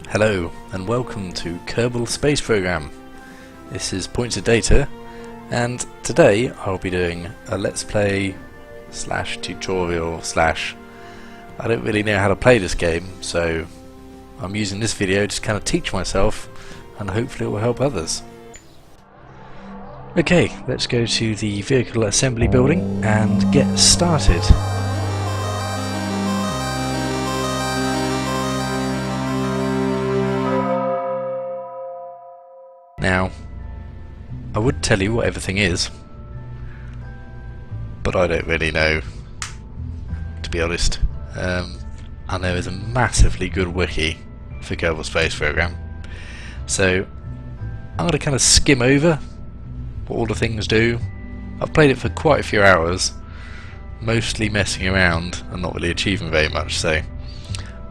Hello and welcome to Kerbal Space Program. This is Points of Data, and today I'll be doing a let's play slash tutorial slash I don't really know how to play this game, so I'm using this video to kind of teach myself and hopefully it will help others. Okay, let's go to the vehicle assembly building and get started. Now, I would tell you what everything is, but I don't really know, to be honest. And there is a massively good wiki for Kerbal Space Program, so I'm going to kind of skim over what all the things do. I've played it for quite a few hours, mostly messing around and not really achieving very much, so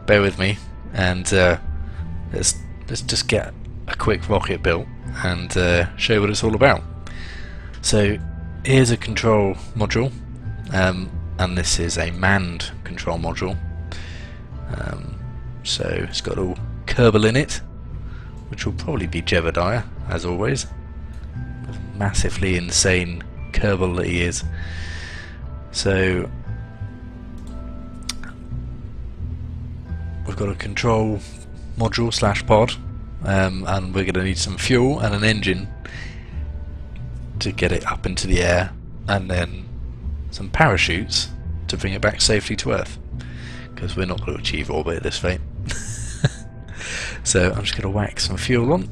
bear with me and let's just get a quick rocket built and show you what it's all about. So here's a control module, and this is a manned control module. So it's got all Kerbal in it, which will probably be Jebediah, as always. Massively insane Kerbal that he is. So we've got a control module slash pod, and we're going to need some fuel and an engine to get it up into the air, and then some parachutes to bring it back safely to Earth, because we're not going to achieve orbit at this rate. So I'm just going to whack some fuel on.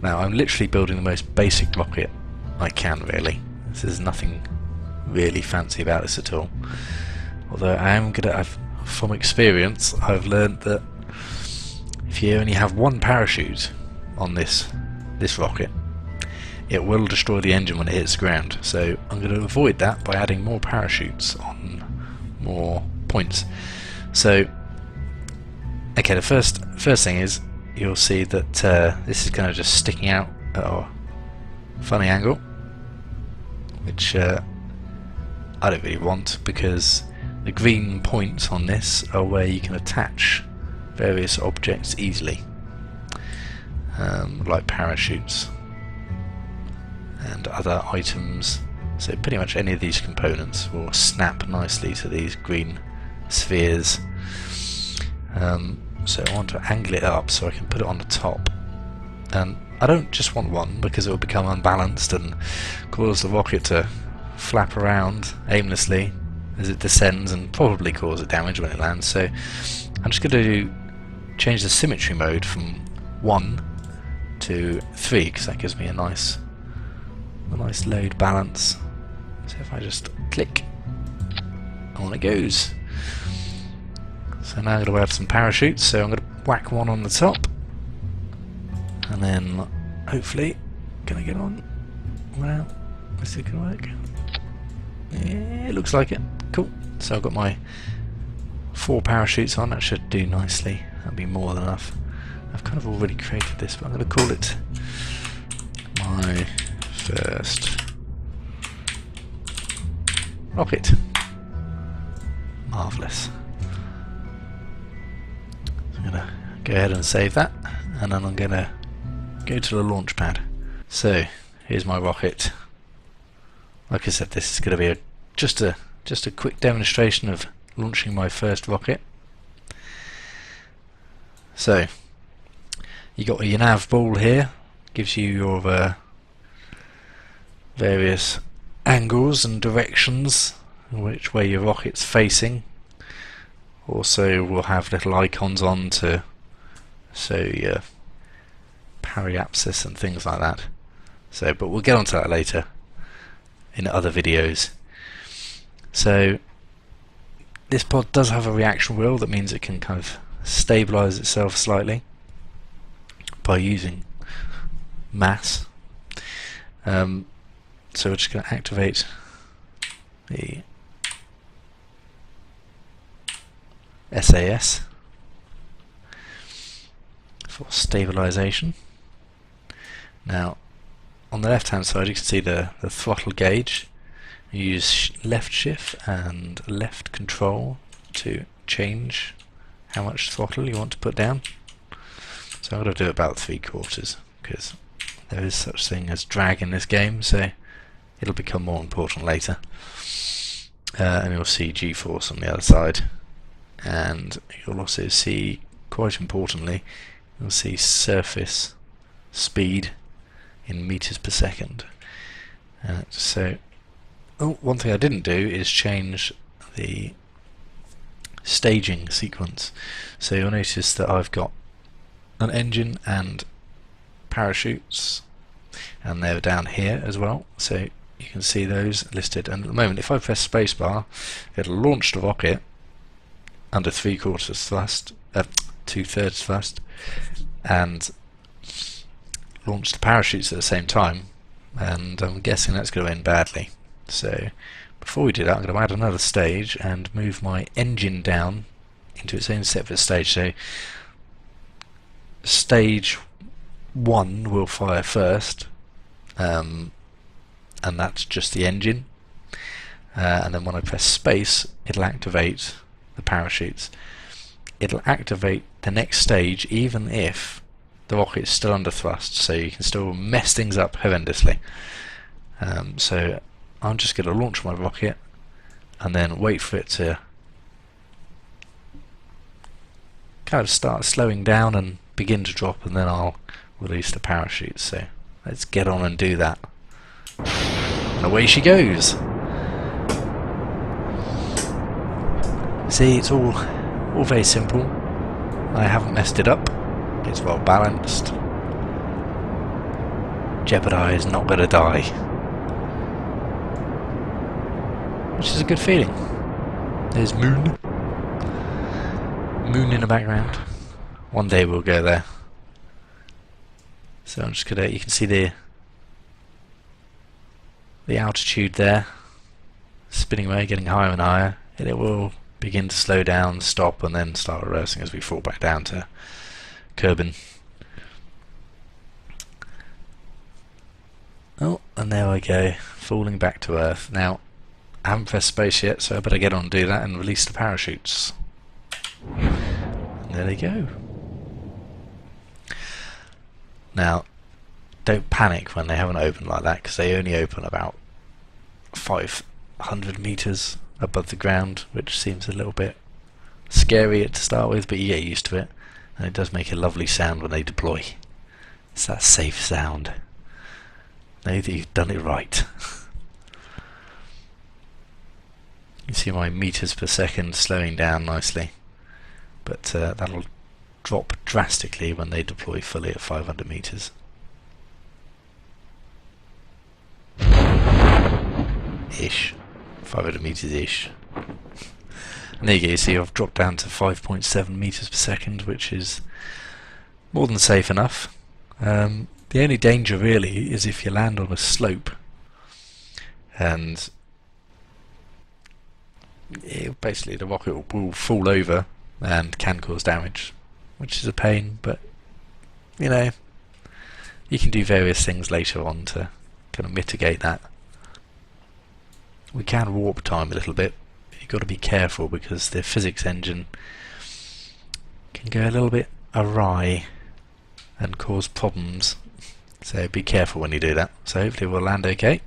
Now I'm literally building the most basic rocket I can, really. There's nothing really fancy about this at all, although I am going to, from experience I've learned that if you only have one parachute on this rocket, it will destroy the engine when it hits the ground. So I'm going to avoid that by adding more parachutes on more points. So, okay, the first thing is you'll see that this is kind of just sticking out at a funny angle, which I don't really want, because the green points on this are where you can attach various objects easily, like parachutes and other items. So pretty much any of these components will snap nicely to these green spheres. So I want to angle it up so I can put it on the top, and I don't just want one because it will become unbalanced and cause the rocket to flap around aimlessly as it descends and probably cause it damage when it lands. So I'm just going to change the symmetry mode from 1 to 3, because that gives me a nice load balance. So if I just click, on it goes. So now I'm going to add some parachutes, so I'm going to whack one on the top, and then hopefully, can I get on? Well, is it going to work? Yeah, it looks like it. Cool. So I've got my 4 parachutes on. That should do nicely. That'll be more than enough. I've kind of already created this, but I'm going to call it my first rocket. Marvellous. I'm going to go ahead and save that, and then I'm going to go to the launch pad. So here's my rocket. Like I said, this is going to be just a quick demonstration of launching my first rocket. So you got your nav ball here, gives you your various angles and directions, which way your rocket's facing. Also we'll have little icons on to show your periapsis and things like that. So, but we'll get onto that later in other videos. So this pod does have a reaction wheel, that means it can kind of stabilize itself slightly by using mass. So we're just going to activate the SAS for stabilization. Now on the left hand side you can see the throttle gauge. You use left shift and left control to change how much throttle you want to put down. So I'm going to do about 3/4 because there is such thing as drag in this game, so it'll become more important later. And you'll see G-force on the other side, and you'll also see, quite importantly, you'll see surface speed in meters per second. One thing I didn't do is change the staging sequence. So you'll notice that I've got an engine and parachutes, and they're down here as well, so you can see those listed. And at the moment, if I press spacebar, it'll launch the rocket under 3/4 thrust, 2/3 thrust, and launch the parachutes at the same time, and I'm guessing that's going to end badly. So before we do that, I'm going to add another stage and move my engine down into its own separate stage. So stage 1 will fire first, and that's just the engine, and then when I press space, it'll activate the parachutes. It'll activate the next stage even if the rocket is still under thrust, so you can still mess things up horrendously. So I'm just going to launch my rocket and then wait for it to kind of start slowing down and begin to drop, and then I'll release the parachutes. So let's get on and do that. And away she goes. See, it's all very simple. I haven't messed it up. It's well balanced. Jebediah is not going to die, which is a good feeling. There's moon in the background. One day we'll go there. So I'm just gonna, you can see the altitude there, spinning away, getting higher and higher, and it will begin to slow down, stop, and then start reversing as we fall back down to Kerbin. Oh, and there I go, falling back to Earth. Now, I haven't pressed space yet, so I better get on and do that and release the parachutes. And there they go. Now, don't panic when they haven't opened like that, because they only open about 500 meters above the ground, which seems a little bit scary to start with, but you get used to it, and it does make a lovely sound when they deploy. It's that safe sound. Know that you've done it right. You see my meters per second slowing down nicely, but that'll drop drastically when they deploy fully at 500 meters. Ish. 500 meters ish. And there you go, you see I've dropped down to 5.7 meters per second, which is more than safe enough. The only danger really is if you land on a slope, and basically the rocket will fall over and can cause damage, which is a pain, but you know, you can do various things later on to kind of mitigate that. We can warp time a little bit, but you've got to be careful because the physics engine can go a little bit awry and cause problems, so be careful when you do that. So hopefully we'll land okay.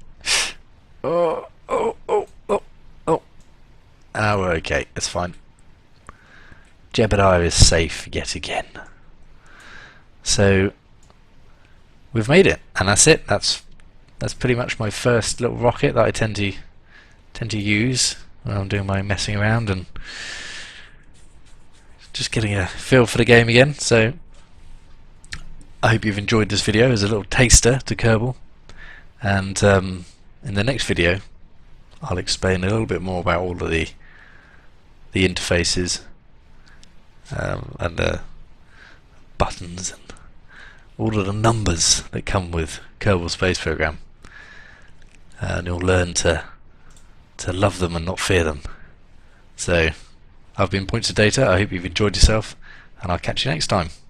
Oh, we're okay, that's fine. Jebediah is safe yet again. So we've made it, and that's it. That's pretty much my first little rocket that I tend to use when I'm doing my messing around and just getting a feel for the game again. So I hope you've enjoyed this video as a little taster to Kerbal, and in the next video I'll explain a little bit more about all of the interfaces and the buttons and all of the numbers that come with Kerbal Space Program, and you'll learn to love them and not fear them. So I've been Points of Data. I hope you've enjoyed yourself, and I'll catch you next time.